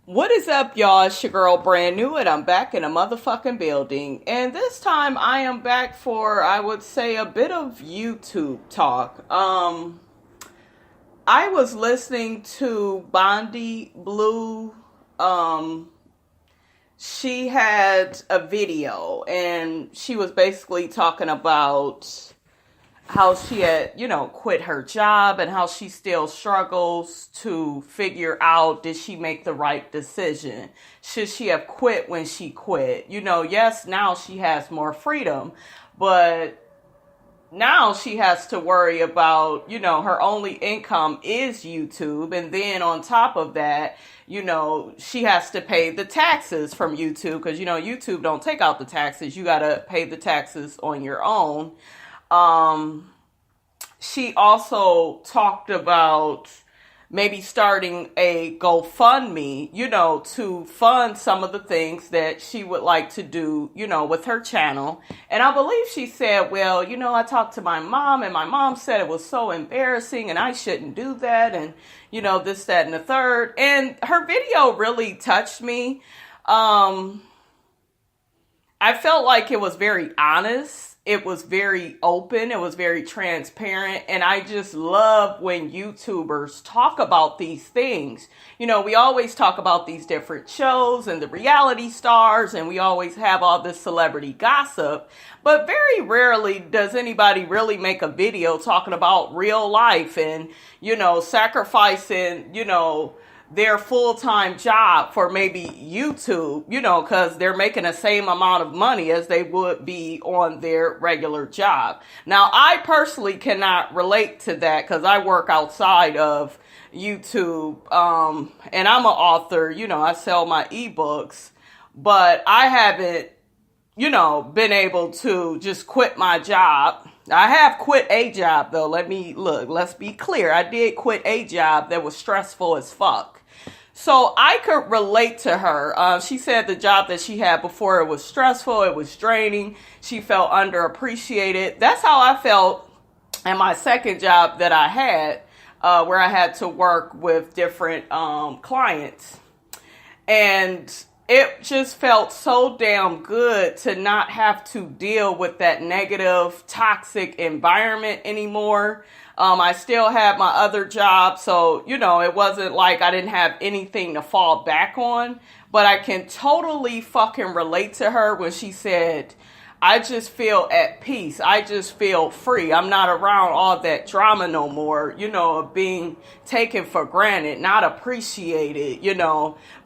What is up, y'all? It's your girl Brand New, and I'm back in a motherfucking building. And this time I am back for, I would say, a bit of YouTube talk. I was listening to Bondy Blue. She had a video, and she was basically talking about how she had, quit her job and how she still struggles to figure out, did she make the right decision? Should she have quit when she quit? Yes, now she has more freedom, but now she has to worry about, her only income is YouTube. And then on top of that, she has to pay the taxes from YouTube because, YouTube don't take out the taxes. You got to pay the taxes on your own. She also talked about maybe starting a GoFundMe, to fund some of the things that she would like to do, with her channel. And I believe she said, well, I talked to my mom and my mom said it was so embarrassing and I shouldn't do that. And, this, that, and the third. And her video really touched me. I felt like it was very honest. It was very open. It was very transparent. And I just love when YouTubers talk about these things. We always talk about these different shows and the reality stars, and we always have all this celebrity gossip. But very rarely does anybody really make a video talking about real life and, sacrificing, their full-time job for maybe YouTube, because they're making the same amount of money as they would be on their regular job. Now, I personally cannot relate to that because I work outside of YouTube, and I'm an author, I sell my ebooks, but I haven't, been able to just quit my job. I have quit a job though. Let's be clear. I did quit a job that was stressful as fuck. So I could relate to her. She said the job that she had before, it was stressful, it was draining. She felt underappreciated. That's how I felt at my second job that I had, where I had to work with different clients. And it just felt so damn good to not have to deal with that negative, toxic environment anymore. I still had my other job, so, it wasn't like I didn't have anything to fall back on. But I can totally fucking relate to her when she said, I just feel at peace. I just feel free. I'm not around all that drama no more, of being taken for granted, not appreciated,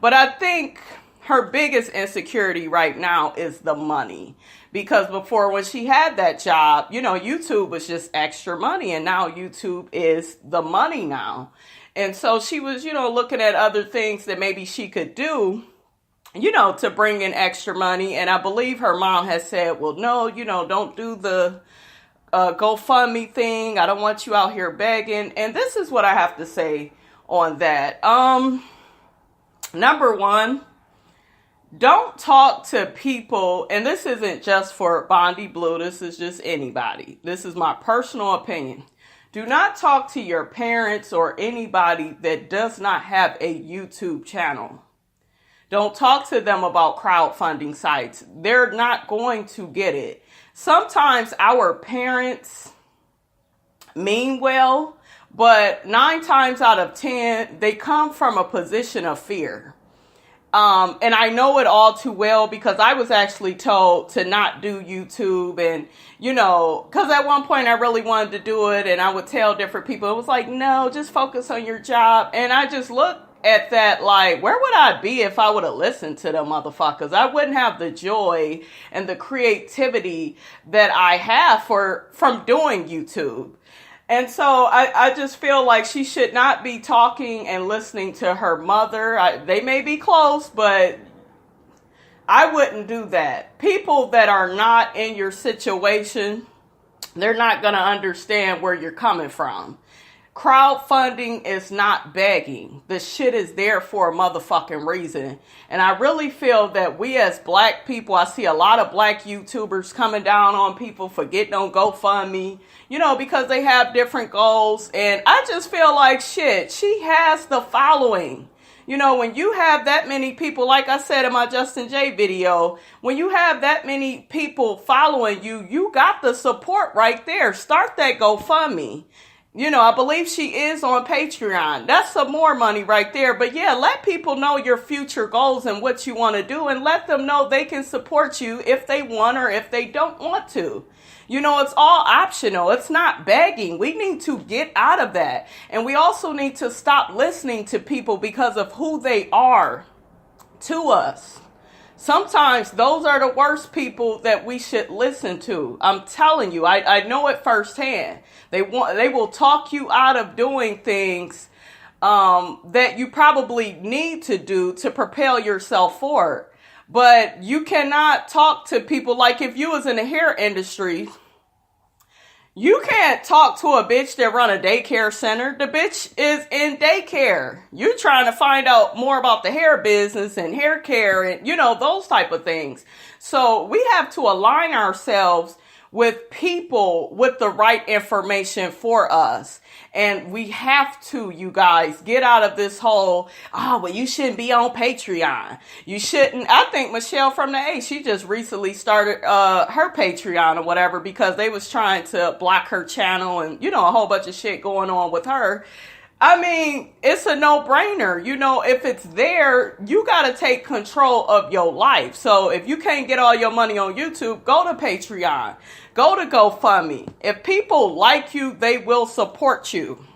But I think her biggest insecurity right now is the money. Because before, when she had that job, YouTube was just extra money. And now YouTube is the money now. And so she was, looking at other things that maybe she could do, to bring in extra money. And I believe her mom has said, well, no, don't do the GoFundMe thing. I don't want you out here begging. And this is what I have to say on that. Number one, don't talk to people, and this isn't just for Bondy Blue, this is just anybody. This is my personal opinion. Do not talk to your parents or anybody that does not have a YouTube channel. Don't talk to them about crowdfunding sites. They're not going to get it. Sometimes our parents mean well, but 9 times out of 10, they come from a position of fear. And I know it all too well because I was actually told to not do YouTube and, because at one point I really wanted to do it and I would tell different people, it was like, no, just focus on your job. And I just looked at that like, where would I be if I would have listened to them motherfuckers? I wouldn't have the joy and the creativity that I have from doing YouTube. And so I just feel like she should not be talking and listening to her mother. They may be close, but I wouldn't do that. People that are not in your situation, they're not going to understand where you're coming from. Crowdfunding is not begging. The shit is there for a motherfucking reason. And I really feel that we as black people, I see a lot of black YouTubers coming down on people for getting on GoFundMe, because they have different goals. And I just feel like shit, she has the following. You know, when you have that many people, like I said in my Justin J video, when you have that many people following you, you got the support right there. Start that GoFundMe. You know, I believe she is on Patreon. That's some more money right there. But yeah, let people know your future goals and what you want to do, and let them know they can support you if they want or if they don't want to. You know, it's all optional. It's not begging. We need to get out of that. And we also need to stop listening to people because of who they are to us. Sometimes those are the worst people that we should listen to. I'm telling you, I know it firsthand. They will talk you out of doing things that you probably need to do to propel yourself forward. But you cannot talk to people like if you was in the hair industry. You can't talk to a bitch that run a daycare center. The bitch is in daycare. You're trying to find out more about the hair business and hair care and, you know, those type of things. So we have to align ourselves with people with the right information for us. And we have to, you guys, get out of this whole, oh, well, you shouldn't be on Patreon. You shouldn't. I think Michelle from the A, she just recently started her Patreon or whatever because they was trying to block her channel and, you know, a whole bunch of shit going on with her. I mean, it's a no-brainer. You know, if it's there, you got to take control of your life. So if you can't get all your money on YouTube, go to Patreon. Go to GoFundMe. If people like you, they will support you.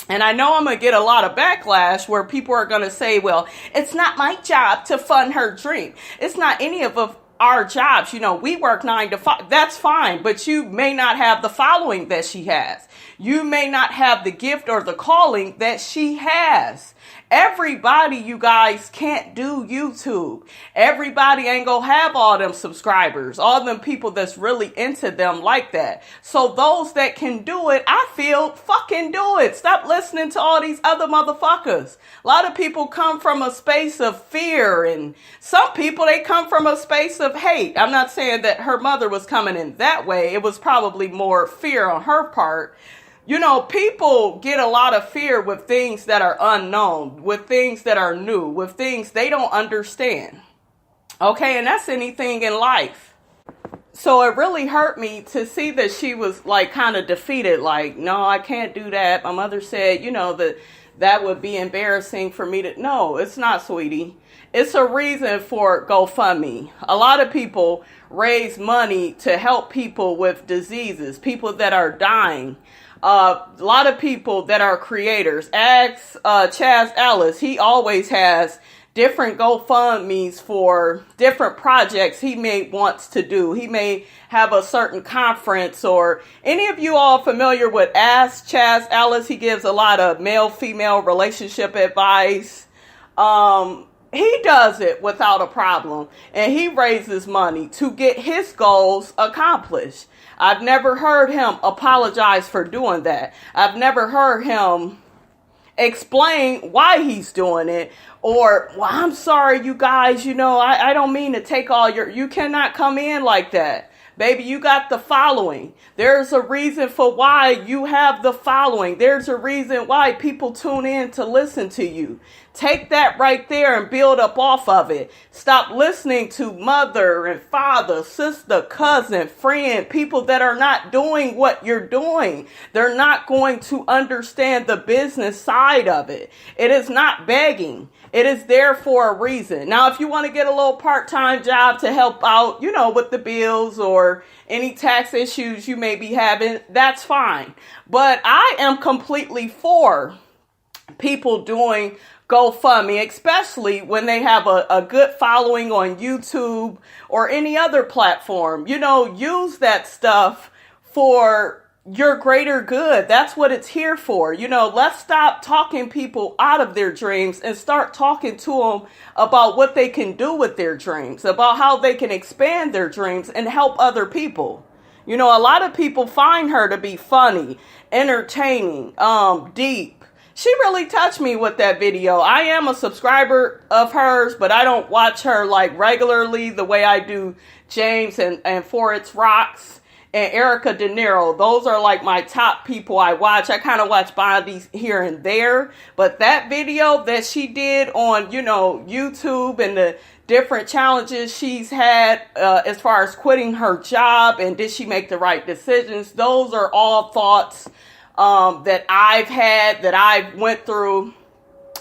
And I know I'm going to get a lot of backlash where people are going to say, well, it's not my job to fund her dream. It's not any of our jobs. You know, we work 9 to 5. That's fine. But you may not have the following that she has. You may not have the gift or the calling that she has. Everybody, you guys, can't do YouTube. Everybody ain't gonna have all them subscribers, all them people that's really into them like that. So those that can do it, I feel, fucking do it. Stop listening to all these other motherfuckers. A lot of people come from a space of fear, and some people, they come from a space of hate. I'm not saying that her mother was coming in that way. It was probably more fear on her part. You know, people get a lot of fear with things that are unknown, with things that are new, with things they don't understand. Okay, and that's anything in life. So it really hurt me to see that she was like kind of defeated, like, no, I can't do that. My mother said, you know, that would be embarrassing for me to. No, it's not, sweetie. It's a reason for GoFundMe. A lot of people raise money to help people with diseases, people that are dying. A lot of people that are creators. Ask Chaz Ellis. He always has different GoFundMes for different projects he may wants to do. He may have a certain conference, or any of you all familiar with Ask Chaz Ellis? He gives a lot of male-female relationship advice. He does it without a problem, and he raises money to get his goals accomplished. I've never heard him apologize for doing that. I've never heard him explain why he's doing it, or, well, I'm sorry, you guys, you know, I don't mean to take all you cannot come in like that. Baby, you got the following. There's a reason for why you have the following. There's a reason why people tune in to listen to you. Take that right there and build up off of it. Stop listening to mother and father, sister, cousin, friend, people that are not doing what you're doing. They're not going to understand the business side of it. It is not begging. It is there for a reason. Now, if you want to get a little part-time job to help out, you know, with the bills or any tax issues you may be having, that's fine. But I am completely for people doing GoFundMe, especially when they have a good following on YouTube or any other platform. You know, use that stuff for your greater good. That's what it's here for. You know, let's stop talking people out of their dreams and start talking to them about what they can do with their dreams, about how they can expand their dreams and help other people. You know, a lot of people find her to be funny, entertaining, deep. She really touched me with that video. I am a subscriber of hers, but I don't watch her like regularly the way I do James and For It's Rocks and Erica De Niro. Those are like my top people I watch. I kind of watch Bondy here and there, but that video that she did on, YouTube and the different challenges she's had as far as quitting her job and did she make the right decisions, those are all thoughts that I've had, that I've went through.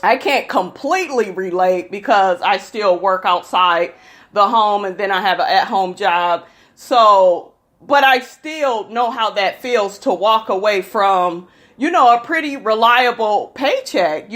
I can't completely relate because I still work outside the home and then I have an at-home job. So, but I still know how that feels to walk away from, a pretty reliable paycheck,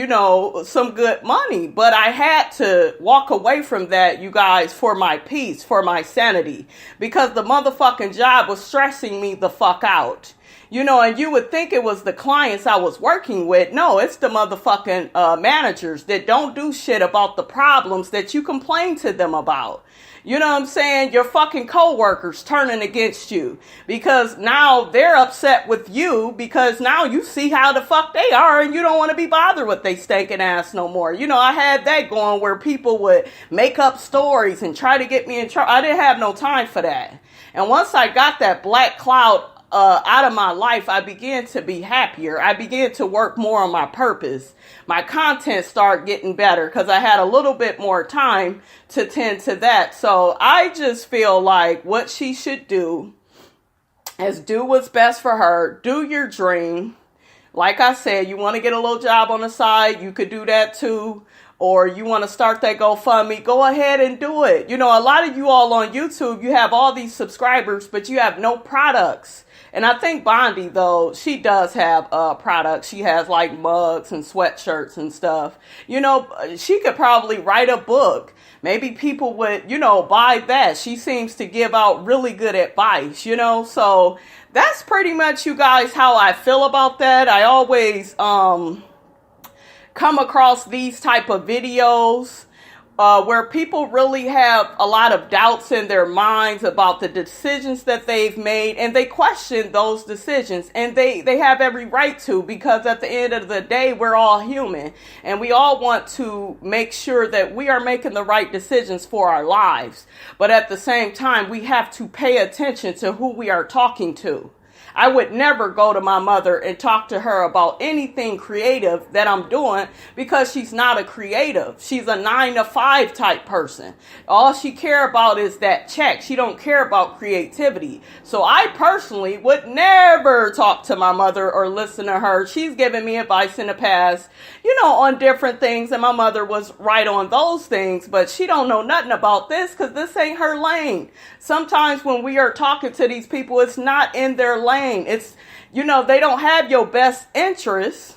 some good money. But I had to walk away from that, you guys, for my peace, for my sanity, because the motherfucking job was stressing me the fuck out. And you would think it was the clients I was working with. No, it's the motherfucking managers that don't do shit about the problems that you complain to them about. You know what I'm saying? Your fucking coworkers turning against you because now they're upset with you because now you see how the fuck they are and you don't want to be bothered with they stinking ass no more. I had that going where people would make up stories and try to get me in trouble. I didn't have no time for that. And once I got that black cloud out of my life, I began to be happier. I began to work more on my purpose. My content started getting better because I had a little bit more time to tend to that. So I just feel like what she should do is do what's best for her. Do your dream. Like I said, you want to get a little job on the side, you could do that too. Or you want to start that GoFundMe, go ahead and do it. A lot of you all on YouTube, you have all these subscribers, but you have no products. And I think Bondy, though, she does have products. She has like mugs and sweatshirts and stuff. She could probably write a book. Maybe people would, buy that. She seems to give out really good advice, So that's pretty much, you guys, how I feel about that. I always come across these type of videos where people really have a lot of doubts in their minds about the decisions that they've made, and they question those decisions, and they have every right to, because at the end of the day, we're all human, and we all want to make sure that we are making the right decisions for our lives. But at the same time, we have to pay attention to who we are talking to. I would never go to my mother and talk to her about anything creative that I'm doing because she's not a creative. She's a 9-to-5 type person. All she care about is that check. She don't care about creativity. So I personally would never talk to my mother or listen to her. She's given me advice in the past, on different things, and my mother was right on those things, but she don't know nothing about this because this ain't her lane. Sometimes when we are talking to these people, it's not in their lane. It's, they don't have your best interests,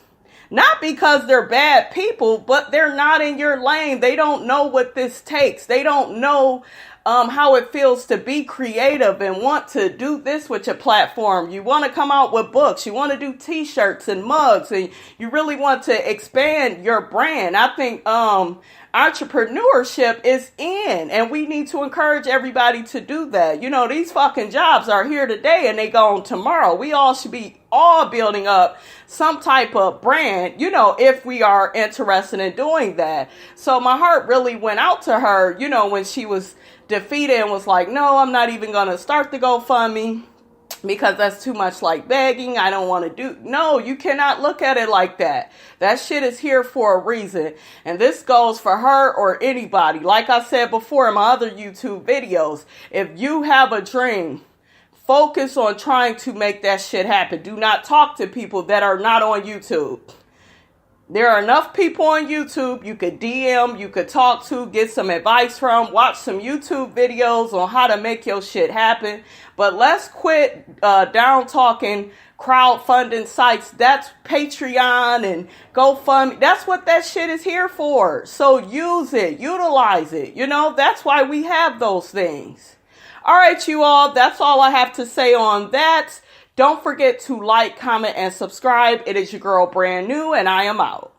not because they're bad people, but they're not in your lane. They don't know what this takes. They don't know how it feels to be creative and want to do this with your platform. You want to come out with books. You want to do t-shirts and mugs, and you really want to expand your brand. I think entrepreneurship is in, and we need to encourage everybody to do that. These fucking jobs are here today and they gone tomorrow. We all should be all building up some type of brand, if we are interested in doing that. So my heart really went out to her, when she was defeated and was like, no, I'm not even going to start the GoFundMe because that's too much like begging. I don't want to do. No, you cannot look at it like that. That shit is here for a reason. And this goes for her or anybody. Like I said before in my other YouTube videos, if you have a dream, focus on trying to make that shit happen. Do not talk to people that are not on YouTube. There are enough people on YouTube you could DM, you could talk to, get some advice from, watch some YouTube videos on how to make your shit happen. But let's quit down talking crowdfunding sites. That's Patreon and GoFundMe. That's what that shit is here for. So use it, utilize it. That's why we have those things. All right, you all, that's all I have to say on that. Don't forget to like, comment, and subscribe. It is your girl, Brand New, and I am out.